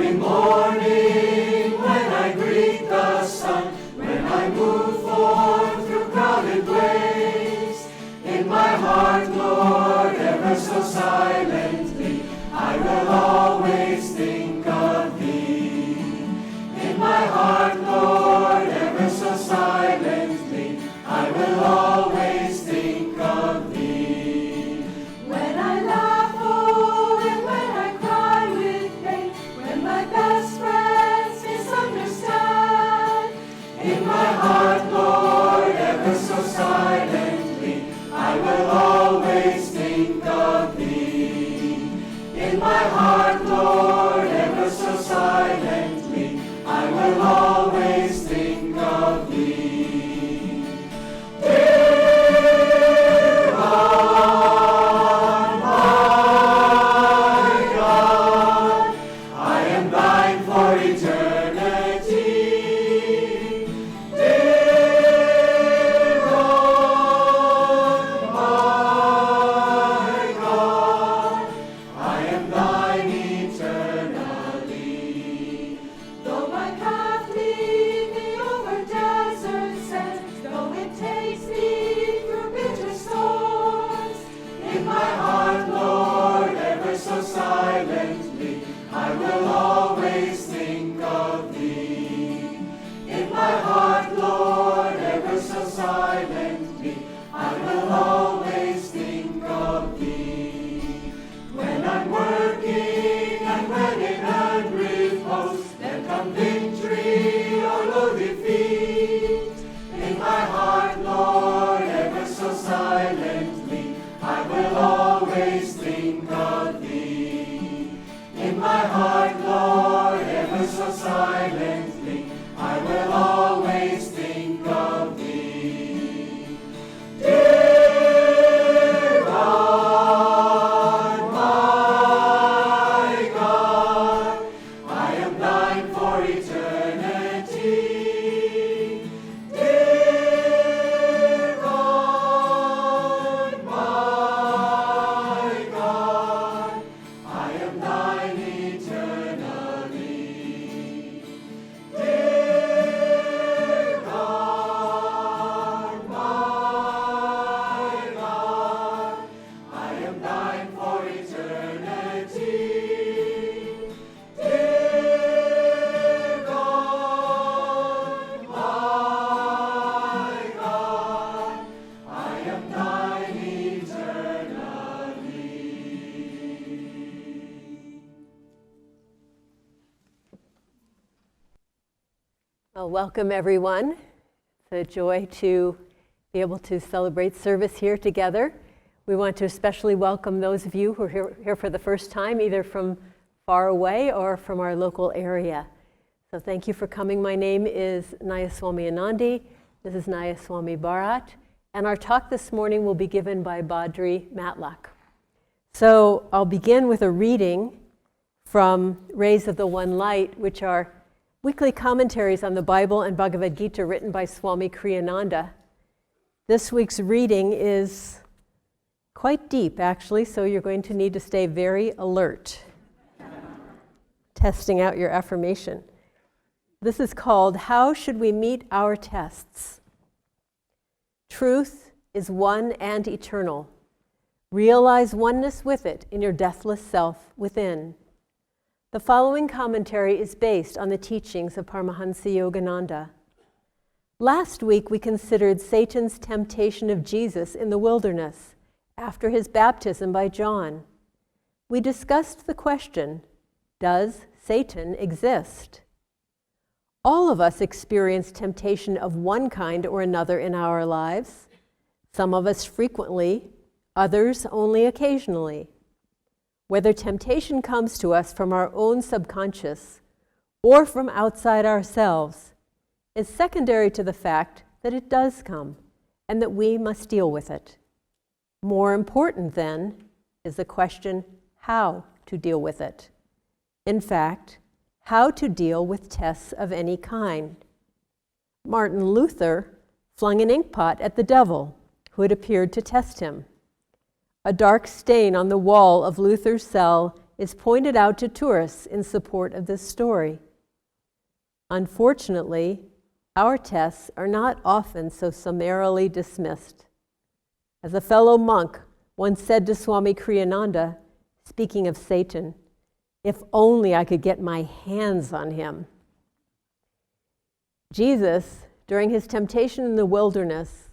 Every morning when I greet the sun, when I move forth through crowded ways, in my heart, Lord, ever so silently, I will always think of Thee. In my heart, Lord, ever so silently, I will always think of Thee. When I laugh, oh, and when I cry with pain, when my best friends misunderstand, in my heart, Lord, ever so silently, I will always think of Thee. In my heart, Lord, ever so silently, I will always think of Thee. Dear God, my God, I am Thine for eternity. Dear God, my God, I am Thine eternally. though my path lead me over desert sands, though it takes me through bitter storms, In my heart, Lord, ever so silently, I will always think of Thee. In my heart, Lord, ever so silently, I will always think of Thee. When I'm working and when in unrepose, there come victory or low defeat. In my heart, Lord, ever so silently, I will always think of Thee. In my heart, Lord, ever so silently, I will always think of Thee. Dear God, my God, I am Thine for eternity. Dear God, my God, I am Thine eternally. Dear God, my God, I am Thine for eternity. Dear God, my God, I am Thine eternally. Well, welcome everyone. It's a joy to be able to celebrate service here together. We want to especially welcome those of you who are here for the first time, either from far away or from our local area. So thank you for coming. My name is Nayaswami Anandi. This is Nayaswami Bharat. And our talk this morning will be given by Badri Matlock. So I'll begin with a reading from Rays of the One Light, which are weekly commentaries on the Bible and Bhagavad Gita written by Swami Kriyananda. This week's reading is quite deep, actually, so you're going to need to stay very alert, testing out your affirmation. This is called, How Should We Meet Our Tests? Truth is one and eternal. Realize oneness with it in your deathless self within. The following commentary is based on the teachings of Paramahansa Yogananda. Last week we considered Satan's temptation of Jesus in the wilderness after his baptism by John. We discussed the question, does Satan exist? All of us experience temptation of one kind or another in our lives. Some of us frequently, others only occasionally. Whether temptation comes to us from our own subconscious or from outside ourselves is secondary to the fact that it does come and that we must deal with it. More important, then, is the question how to deal with it. In fact, how to deal with tests of any kind. Martin Luther flung an inkpot at the devil, who had appeared to test him. A dark stain on the wall of Luther's cell is pointed out to tourists in support of this story. Unfortunately, our tests are not often so summarily dismissed. As a fellow monk once said to Swami Kriyananda, speaking of Satan, "If only I could get my hands on him." Jesus, during his temptations in the wilderness,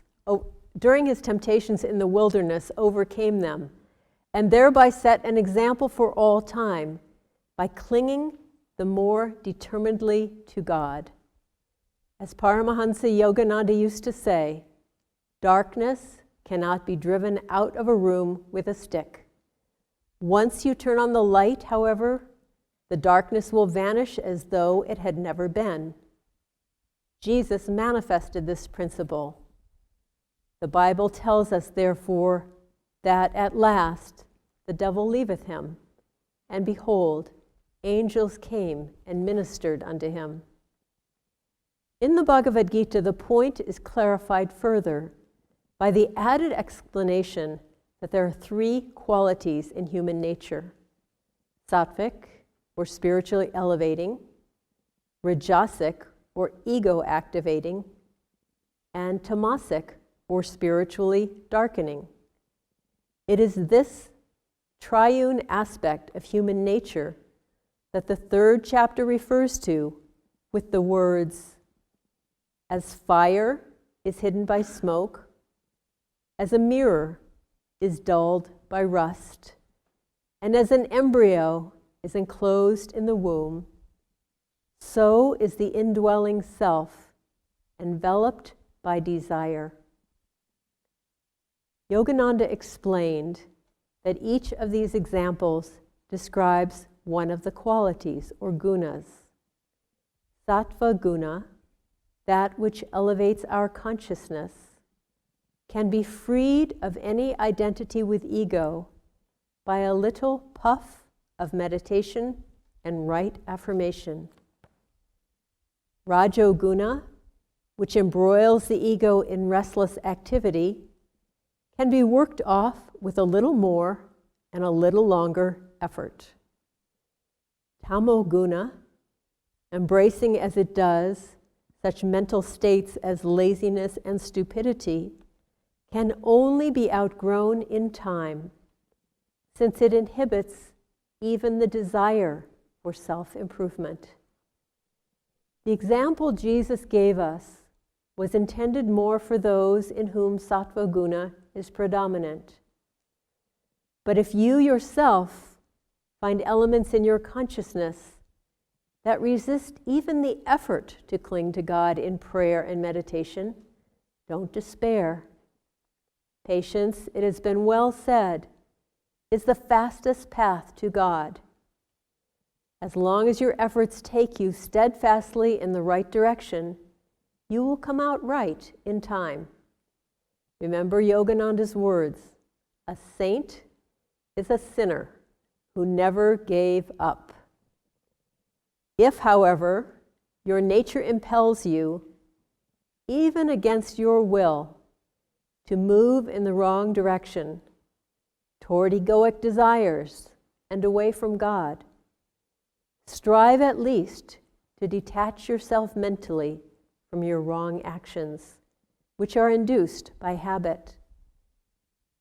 overcame them, and thereby set an example for all time by clinging the more determinedly to God. As Paramahansa Yogananda used to say, darkness cannot be driven out of a room with a stick. Once you turn on the light, however, the darkness will vanish as though it had never been. Jesus manifested this principle. The Bible tells us, therefore, that at last the devil leaveth him, and behold, angels came and ministered unto him. In the Bhagavad Gita, the point is clarified further by the added explanation that there are three qualities in human nature: sattvic, or spiritually elevating; rajasic, or ego-activating; and tamasic, or spiritually darkening. It is this triune aspect of human nature that the third chapter refers to with the words, "As fire is hidden by smoke, as a mirror is dulled by rust, and as an embryo is enclosed in the womb, so is the indwelling self enveloped by desire." Yogananda explained that each of these examples describes one of the qualities or gunas. Sattva guna, that which elevates our consciousness, can be freed of any identity with ego by a little puff of meditation and right affirmation. Rajoguna, which embroils the ego in restless activity, can be worked off with a little more and a little longer effort. Tamoguna, embracing as it does such mental states as laziness and stupidity, can only be outgrown in time, since it inhibits even the desire for self-improvement. The example Jesus gave us was intended more for those in whom sattva guna is predominant. But if you yourself find elements in your consciousness that resist even the effort to cling to God in prayer and meditation, don't despair. Patience, it has been well said, is the fastest path to God. As long as your efforts take you steadfastly in the right direction, you will come out right in time. Remember Yogananda's words, "A saint is a sinner who never gave up." If, however, your nature impels you, even against your will, to move in the wrong direction, toward egoic desires and away from God, strive at least to detach yourself mentally from your wrong actions, which are induced by habit.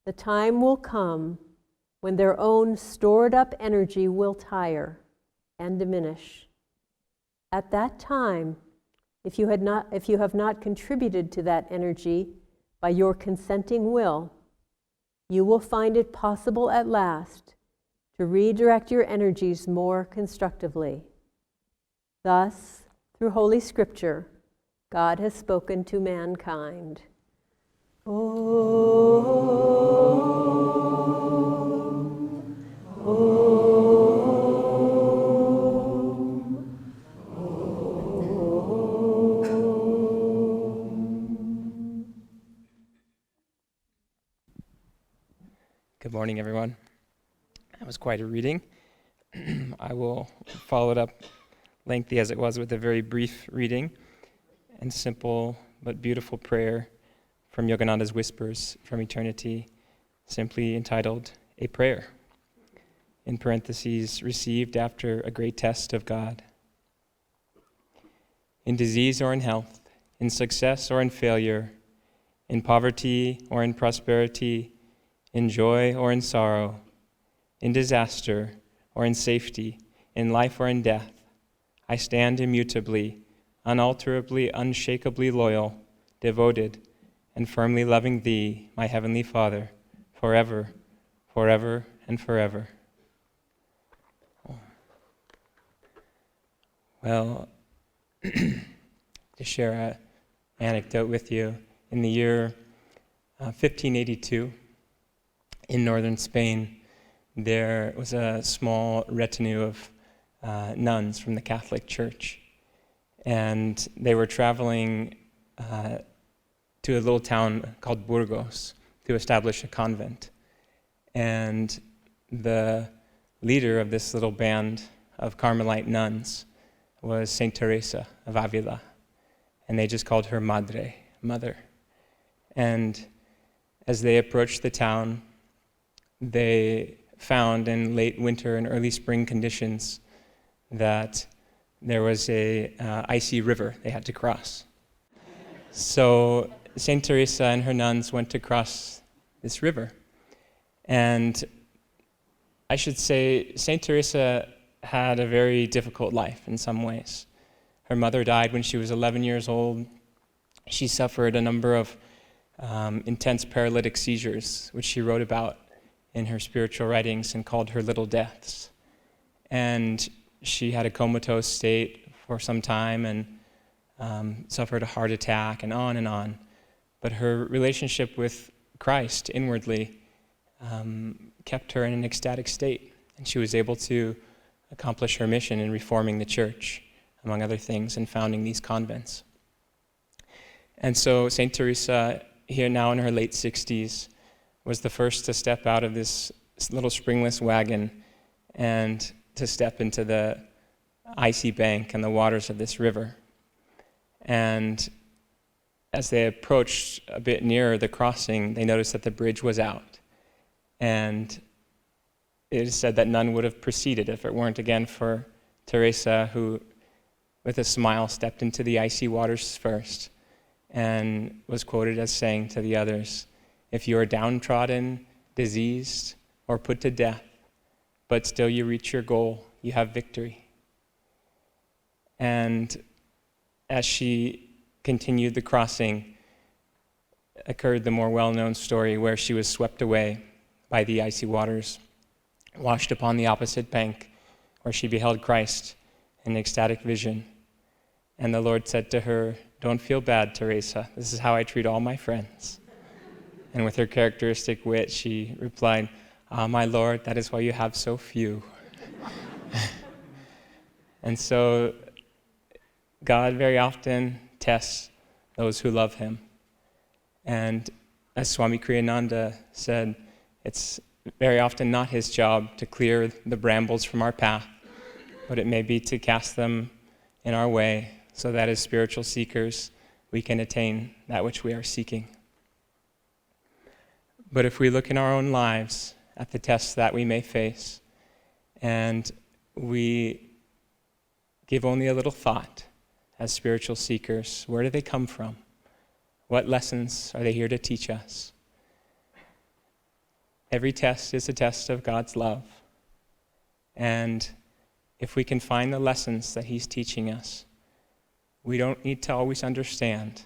The time will come when their own stored-up energy will tire and diminish. At that time, if you have not contributed to that energy by your consenting will, you will find it possible at last to redirect your energies more constructively. Thus, through Holy Scripture, God has spoken to mankind. Good morning, everyone. That was quite a reading. I will follow it up, lengthy as it was, with a very brief reading and simple but beautiful prayer from Yogananda's Whispers from Eternity, simply entitled, A Prayer. in parentheses, received after a great test of God. In disease or in health, in success or in failure, in poverty or in prosperity, in joy or in sorrow, in disaster or in safety, in life or in death, I stand immutably, unalterably, unshakably loyal, devoted, and firmly loving Thee, my Heavenly Father, forever, forever, and forever. Well, to share an anecdote with you, in the year 1582, in northern Spain, there was a small retinue of nuns from the Catholic Church, and they were traveling to a little town called Burgos to establish a convent. And the leader of this little band of Carmelite nuns was Saint Teresa of Avila, and they just called her Madre, mother. And as they approached the town, they found in late winter and early spring conditions that there was a icy river they had to cross. So Saint Teresa and her nuns went to cross this river. And I should say Saint Teresa had a very difficult life in some ways. Her mother died when she was 11 years old. She suffered a number of intense paralytic seizures, which she wrote about in her spiritual writings and called her little deaths. And she had a comatose state for some time and suffered a heart attack and on and on. But her relationship with Christ inwardly kept her in an ecstatic state, and she was able to accomplish her mission in reforming the church, among other things, and founding these convents. And so St. Teresa, here now in her late 60s, was the first to step out of this little springless wagon and to step into the icy bank and the waters of this river. And as they approached a bit nearer the crossing, they noticed that the bridge was out. And it is said that none would have proceeded if it weren't again for Teresa, who, with a smile, stepped into the icy waters first and was quoted as saying to the others, "If you are downtrodden, diseased, or put to death, but still you reach your goal, you have victory." And as she continued the crossing, occurred the more well-known story where she was swept away by the icy waters, washed upon the opposite bank, where she beheld Christ in ecstatic vision. And the Lord said to her, "Don't feel bad, Teresa. This is how I treat all my friends." And with her characteristic wit, she replied, "Ah, my Lord, that is why you have so few." And so God very often tests those who love him. And as Swami Kriyananda said, it's very often not his job to clear the brambles from our path, but it may be to cast them in our way so that as spiritual seekers, we can attain that which we are seeking. But if we look in our own lives at the tests that we may face, and we give only a little thought as spiritual seekers, where do they come from? What lessons are they here to teach us? Every test is a test of God's love. And if we can find the lessons that he's teaching us, we don't need to always understand.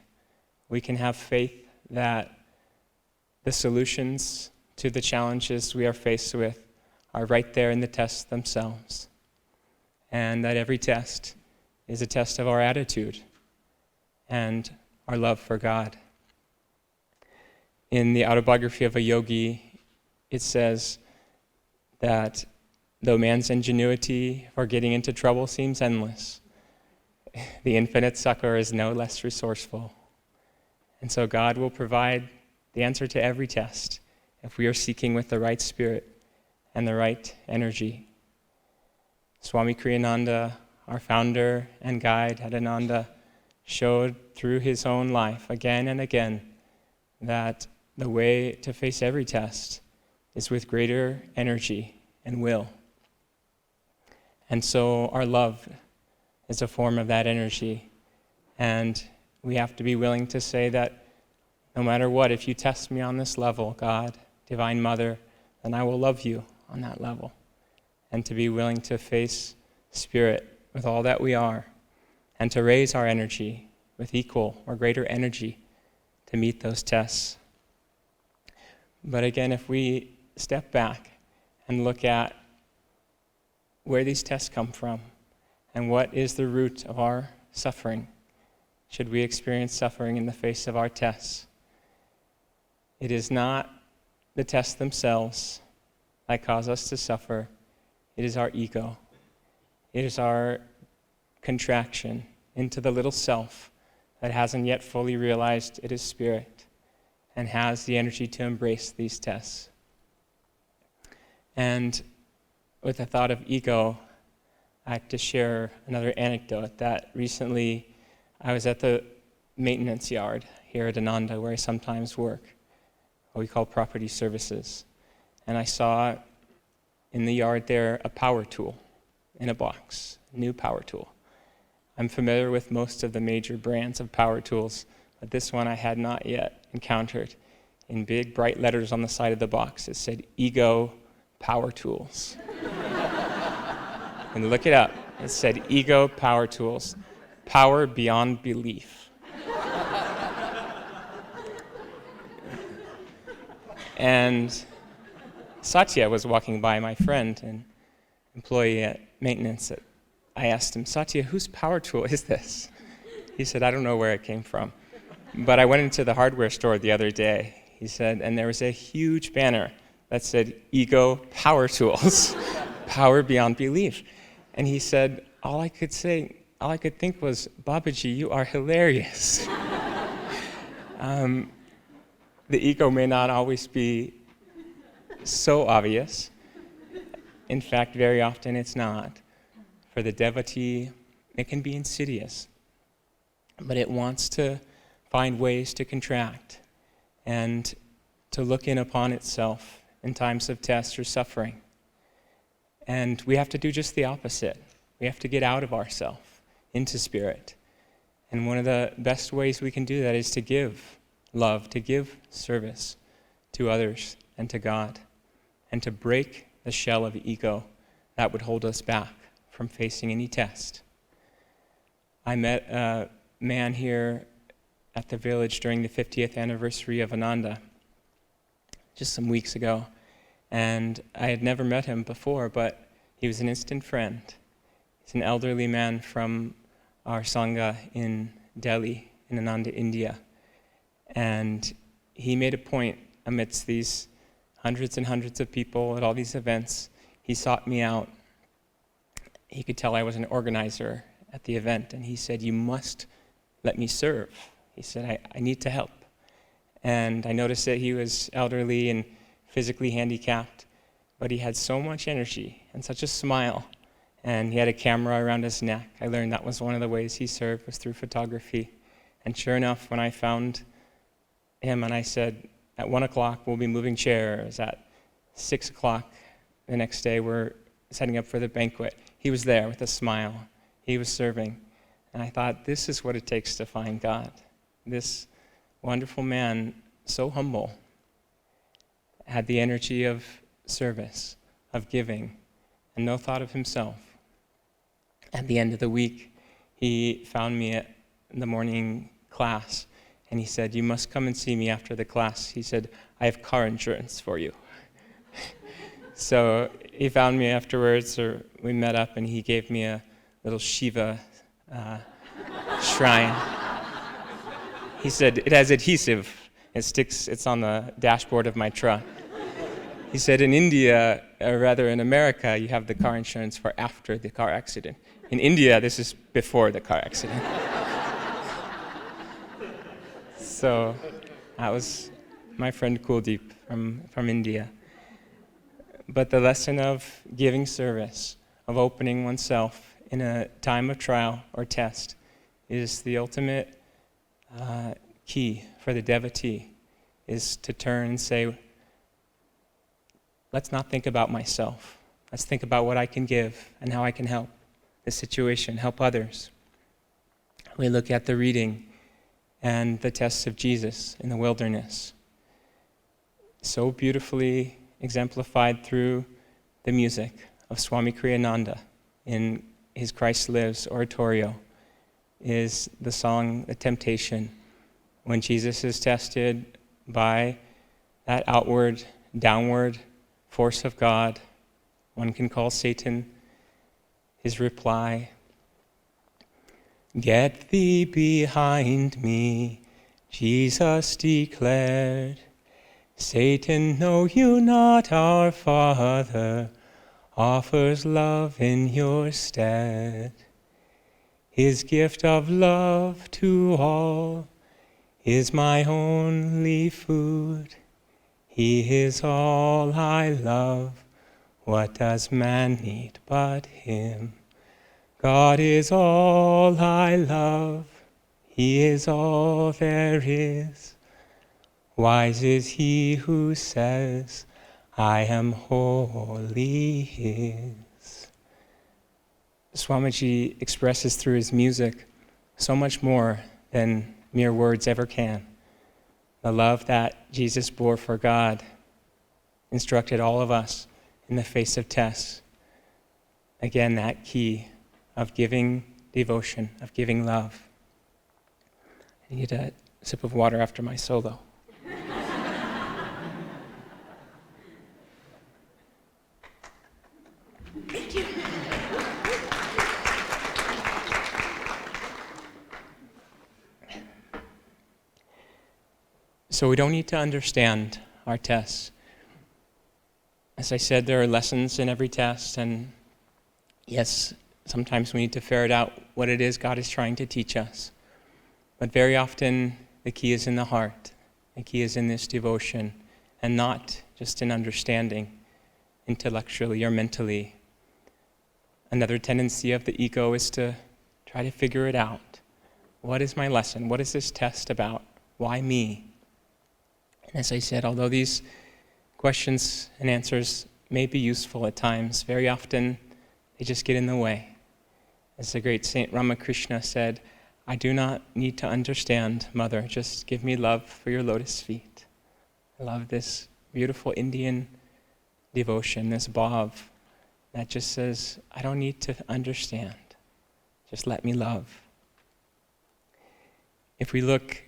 We can have faith that the solutions to the challenges we are faced with are right there in the tests themselves. And that every test is a test of our attitude and our love for God. In the autobiography of a yogi, it says that though man's ingenuity for getting into trouble seems endless, the infinite succor is no less resourceful. And so God will provide the answer to every test if we are seeking with the right spirit and the right energy. Swami Kriyananda, our founder and guide at Ananda, showed through his own life again and again that the way to face every test is with greater energy and will And so our love is a form of that energy. And we have to be willing to say that no matter what, if you test me on this level, God, Divine Mother, then I will love you on that level. And to be willing to face Spirit with all that we are, and to raise our energy with equal or greater energy to meet those tests. But again, if we step back and look at where these tests come from and what is the root of our suffering, should we experience suffering in the face of our tests, it is not the tests themselves that cause us to suffer. It is our ego. It is our contraction into the little self that hasn't yet fully realized it is spirit and has the energy to embrace these tests. And with the thought of ego, I have to share another anecdote that recently I was at the maintenance yard here at Ananda where I sometimes work, what we call property services. And I saw in the yard there a power tool in a box, a new power tool. I'm familiar with most of the major brands of power tools, but this one I had not yet encountered. In big bright letters on the side of the box, it said Ego Power Tools. And look it up. It said Ego Power Tools, power beyond belief. And Satya was walking by, my friend, an employee at maintenance. I asked him, Satya, whose power tool is this? He said, I don't know where it came from. But I went into the hardware store the other day, he said, and there was a huge banner that said, Ego Power Tools, power beyond belief. And he said, all I could think was, Babaji, you are hilarious. The ego may not always be so obvious. In fact, very often it's not. For the devotee, it can be insidious. But it wants to find ways to contract and to look in upon itself in times of test or suffering. And we have to do just the opposite. We have to get out of ourselves into spirit. And one of the best ways we can do that is to give love, to give service to others and to God, and to break the shell of ego that would hold us back from facing any test. I met a man here at the village during the 50th anniversary of Ananda just some weeks ago, and I had never met him before, but he was an instant friend. He's an elderly man from our Sangha in Delhi, in Ananda, India, and he made a point amidst these hundreds and hundreds of people at all these events. He sought me out. He could tell I was an organizer at the event, and he said, you must let me serve. He said, I need to help. And I noticed that he was elderly and physically handicapped, but he had so much energy and such a smile, and he had a camera around his neck. I learned that was one of the ways he served, was through photography. And sure enough, when I found him and I said, at 1 o'clock we'll be moving chairs, at 6 o'clock the next day we're setting up for the banquet, he was there with a smile. He was serving. And I thought, this is what it takes to find God. This wonderful man, so humble, had the energy of service, of giving, and no thought of himself. At the end of the week, he found me at the morning class, and he said, you must come and see me after the class. He said, I have car insurance for you. So he found me afterwards, or we met up, and he gave me a little Shiva shrine. He said, it has adhesive. It's on the dashboard of my truck. He said, in India, or rather in America, you have the car insurance for after the car accident. In India, this is before the car accident. So that was my friend Kuldeep from India. But the lesson of giving service, of opening oneself in a time of trial or test, is the ultimate key for the devotee, is to turn and say, let's not think about myself. Let's think about what I can give and how I can help the situation, help others. We look at the reading and the tests of Jesus in the wilderness. So beautifully exemplified through the music of Swami Kriyananda in his Christ Lives oratorio is the song, The Temptation, when Jesus is tested by that outward, downward force of God. One can call Satan. His reply, "Get thee behind me," Jesus declared. "Satan, know you not our Father offers love in your stead. His gift of love to all is my only food. He is all I love. What does man need but him? God is all I love. He is all there is. Wise is he who says, I am wholly his." Swamiji expresses through his music so much more than mere words ever can. The love that Jesus bore for God instructed all of us in the face of tests. Again, that key of giving devotion, of giving love. I need a sip of water after my solo. So we don't need to understand our tests. As I said, there are lessons in every test, and yes, sometimes we need to ferret out what it is God is trying to teach us. But very often, the key is in the heart. The key is in this devotion, and not just in understanding intellectually or mentally. Another tendency of the ego is to try to figure it out. What is my lesson? What is this test about? Why me? And as I said, although these questions and answers may be useful at times, very often they just get in the way. As the great Saint Ramakrishna said, "I do not need to understand, Mother, just give me love for your lotus feet." I love this beautiful Indian devotion, this bhav, that just says, I don't need to understand, just let me love. If we look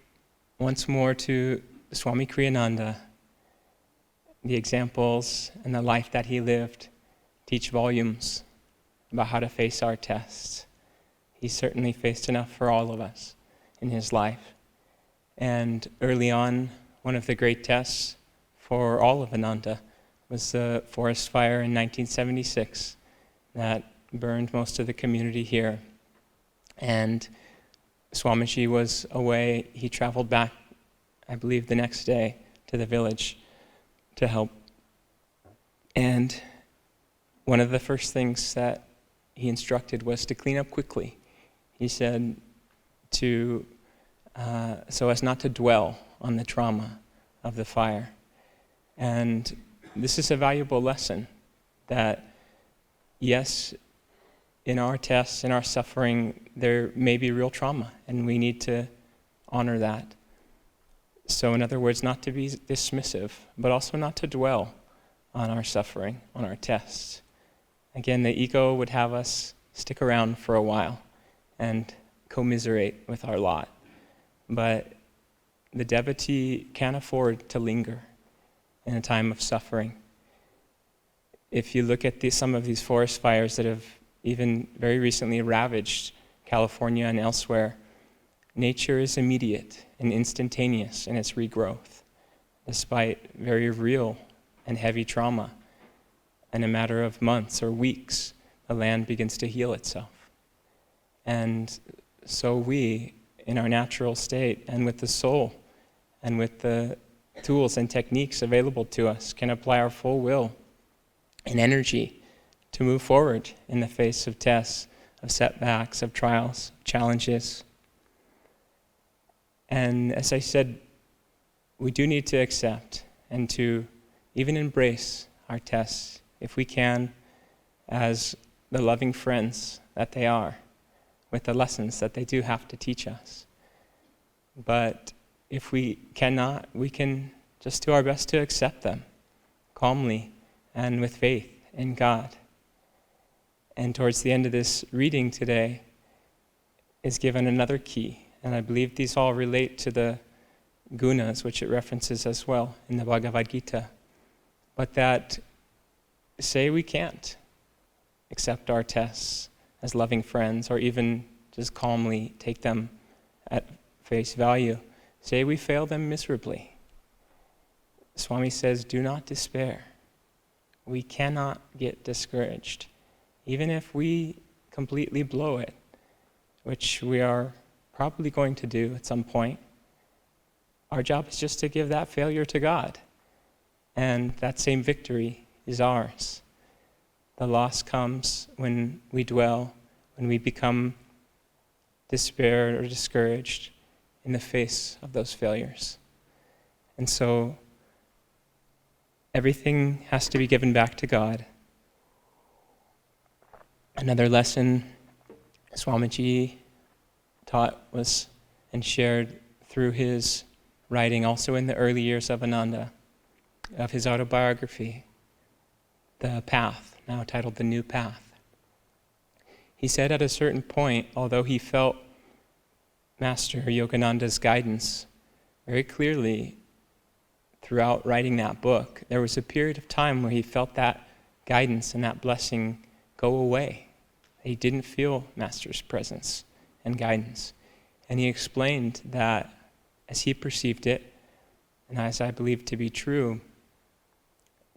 once more to Swami Kriyananda, the examples and the life that he lived teach volumes about how to face our tests. He certainly faced enough for all of us in his life. And early on, one of the great tests for all of Ananda was the forest fire in 1976 that burned most of the community here. And Swamiji was away. He traveled back, I believe, the next day to the village to help. And one of the first things that he instructed was to clean up quickly. He said so as not to dwell on the trauma of the fire. And this is a valuable lesson that, yes, in our tests, in our suffering, there may be real trauma, and we need to honor that. So in other words, not to be dismissive, but also not to dwell on our suffering, on our tests. Again, the ego would have us stick around for a while and commiserate with our lot. But the devotee can't afford to linger in a time of suffering. If you look at some of these forest fires that have even very recently ravaged California and elsewhere, nature is immediate and instantaneous in its regrowth, despite very real and heavy trauma. In a matter of months or weeks, the land begins to heal itself. And so we, in our natural state, and with the soul, and with the tools and techniques available to us, can apply our full will and energy to move forward in the face of tests, of setbacks, of trials, challenges. And as I said, we do need to accept and to even embrace our tests if we can, as the loving friends that they are, with the lessons that they do have to teach us. But if we cannot, we can just do our best to accept them calmly and with faith in God. And towards the end of this reading today is given another key, and I believe these all relate to the gunas, which it references as well in the Bhagavad Gita, but that say we can't accept our tests as loving friends, or even just calmly take them at face value. Say we fail them miserably. Swami says, do not despair. We cannot get discouraged. Even if we completely blow it, which we are probably going to do at some point, our job is just to give that failure to God. And that same victory is ours. The loss comes when we dwell, when we become despaired or discouraged in the face of those failures. And so everything has to be given back to God. Another lesson Swamiji taught was and shared through his writing also in the early years of Ananda, of his autobiography, The Path, now titled The New Path. He said at a certain point, although he felt Master Yogananda's guidance very clearly throughout writing that book, there was a period of time where he felt that guidance and that blessing go away. He didn't feel Master's presence and guidance. And he explained that as he perceived it, and as I believe to be true,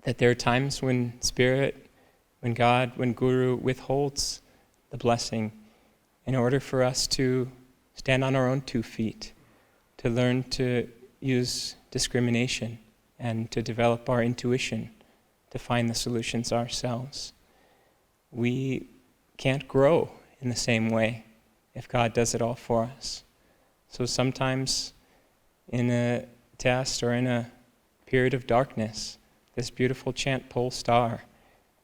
that there are times when Spirit, when God, when Guru withholds the blessing in order for us to stand on our own 2 feet, to learn to use discrimination and to develop our intuition to find the solutions ourselves. We can't grow in the same way if God does it all for us. So sometimes in a test or in a period of darkness, this beautiful chant, Pole Star,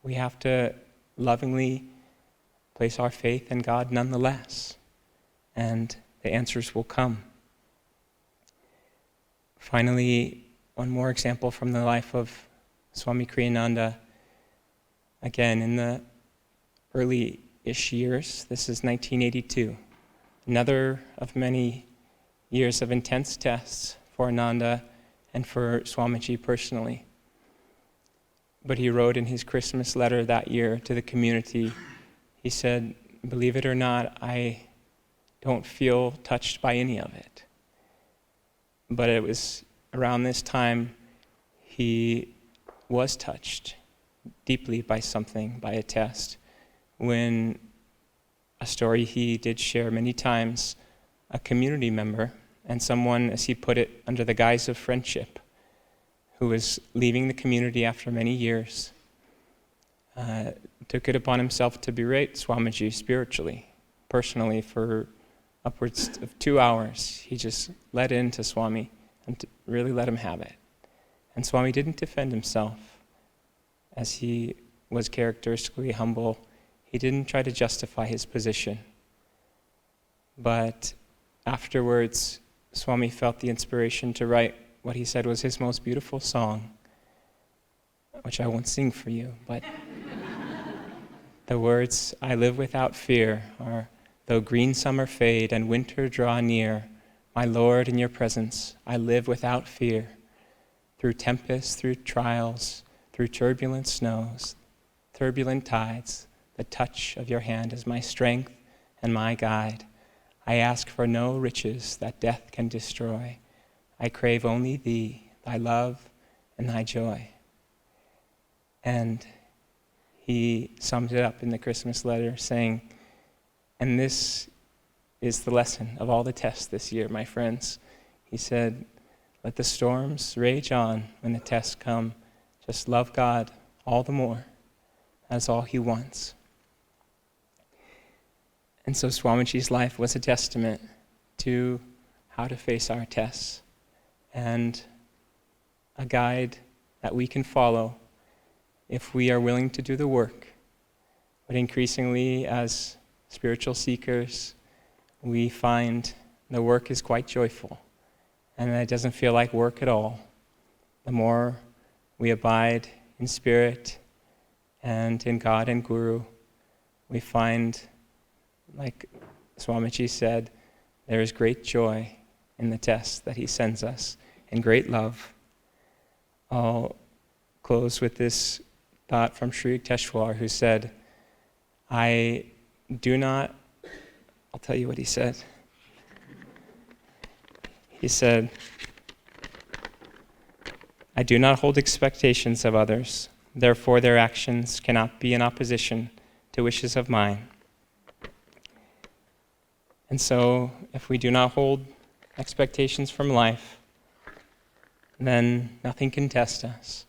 we have to lovingly place our faith in God nonetheless, and the answers will come. Finally, one more example from the life of Swami Kriyananda. Again, in the early-ish years, this is 1982, another of many years of intense tests for Ananda and for Swamiji personally. But he wrote in his Christmas letter that year to the community, he said, believe it or not, I don't feel touched by any of it. But it was around this time he was touched deeply by something, by a test, when a story he did share many times, a community member and someone, as he put it, under the guise of friendship, who was leaving the community after many years, took it upon himself to berate Swamiji spiritually, personally, for upwards of 2 hours. He just let into Swami and really let him have it. And Swami didn't defend himself, as he was characteristically humble. He didn't try to justify his position. But afterwards, Swami felt the inspiration to write what he said was his most beautiful song, which I won't sing for you, but the words, I live without fear, are, though green summer fade and winter draw near, my Lord, in your presence, I live without fear. Through tempests, through trials, through turbulent snows, turbulent tides, the touch of your hand is my strength and my guide. I ask for no riches that death can destroy. I crave only thee, thy love and thy joy. And he summed it up in the Christmas letter saying, and this is the lesson of all the tests this year, my friends. He said, let the storms rage on when the tests come. Just love God all the more. That's all he wants. And so Swamiji's life was a testament to how to face our tests and a guide that we can follow if we are willing to do the work But increasingly, as spiritual seekers, we find the work is quite joyful, and it doesn't feel like work at all. The more we abide in spirit and in God and Guru, we find, like Swamiji said, there is great joy in the test that he sends us, and great love. I'll close with this thought from Sri Yukteswar, who said, I'll tell you what he said. He said, I do not hold expectations of others, therefore their actions cannot be in opposition to wishes of mine. And so, if we do not hold expectations from life, then nothing can test us.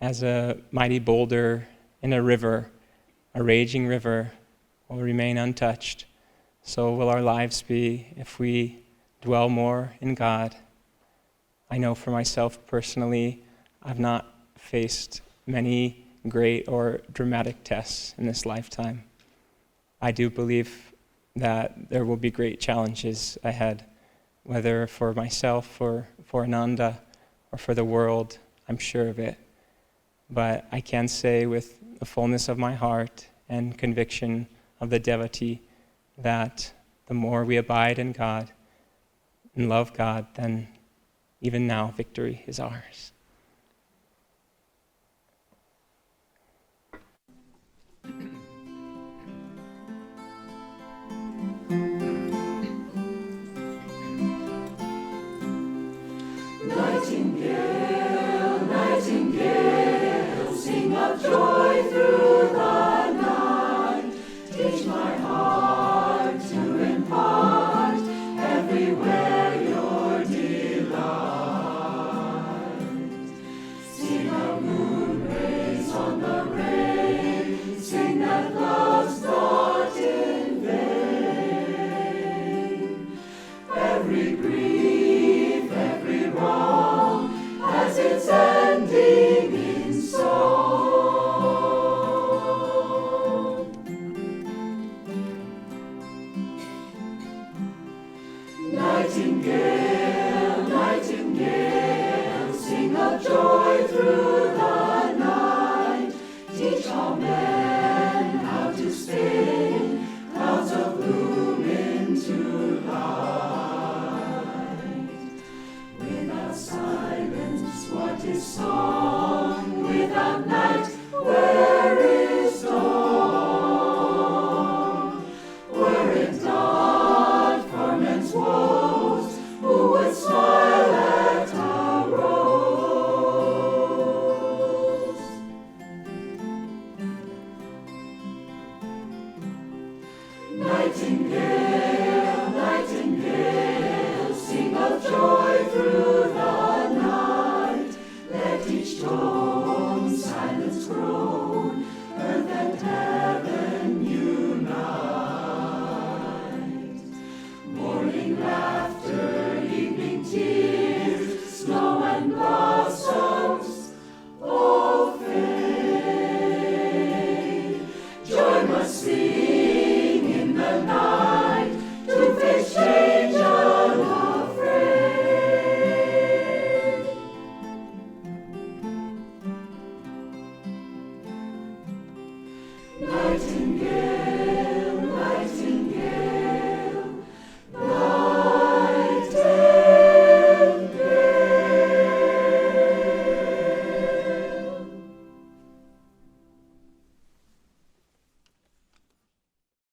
As a mighty boulder in a river, a raging river will remain untouched. So will our lives be if we dwell more in God. I know for myself personally, I've not faced many great or dramatic tests in this lifetime. I do believe that there will be great challenges ahead, whether for myself or for Ananda or for the world, I'm sure of it. But I can say with the fullness of my heart and conviction of the devotee that the more we abide in God and love God, then even now victory is ours. Nightingale, nightingale, sing of joy through the night. Teach my heart to impart everywhere your delight. Sing of moon rays on the rain, sing that love's not in vain. Every grief, every wrong has its ending in song. Nightingale, nightingale, sing of joy through the night. Teach all men how to spin clouds of gloom into light. Without silence, what is song? Without night, where is dawn? Were it not for men's woes, who would smile at a rose? Nightingale, nightingale, sing of joy through the night. Let each tone silence groan, earth and heaven unite. Morning laughter, evening tears, snow and blossoms all fade. Joy must sing in the night to face change unafraid. Nightingale,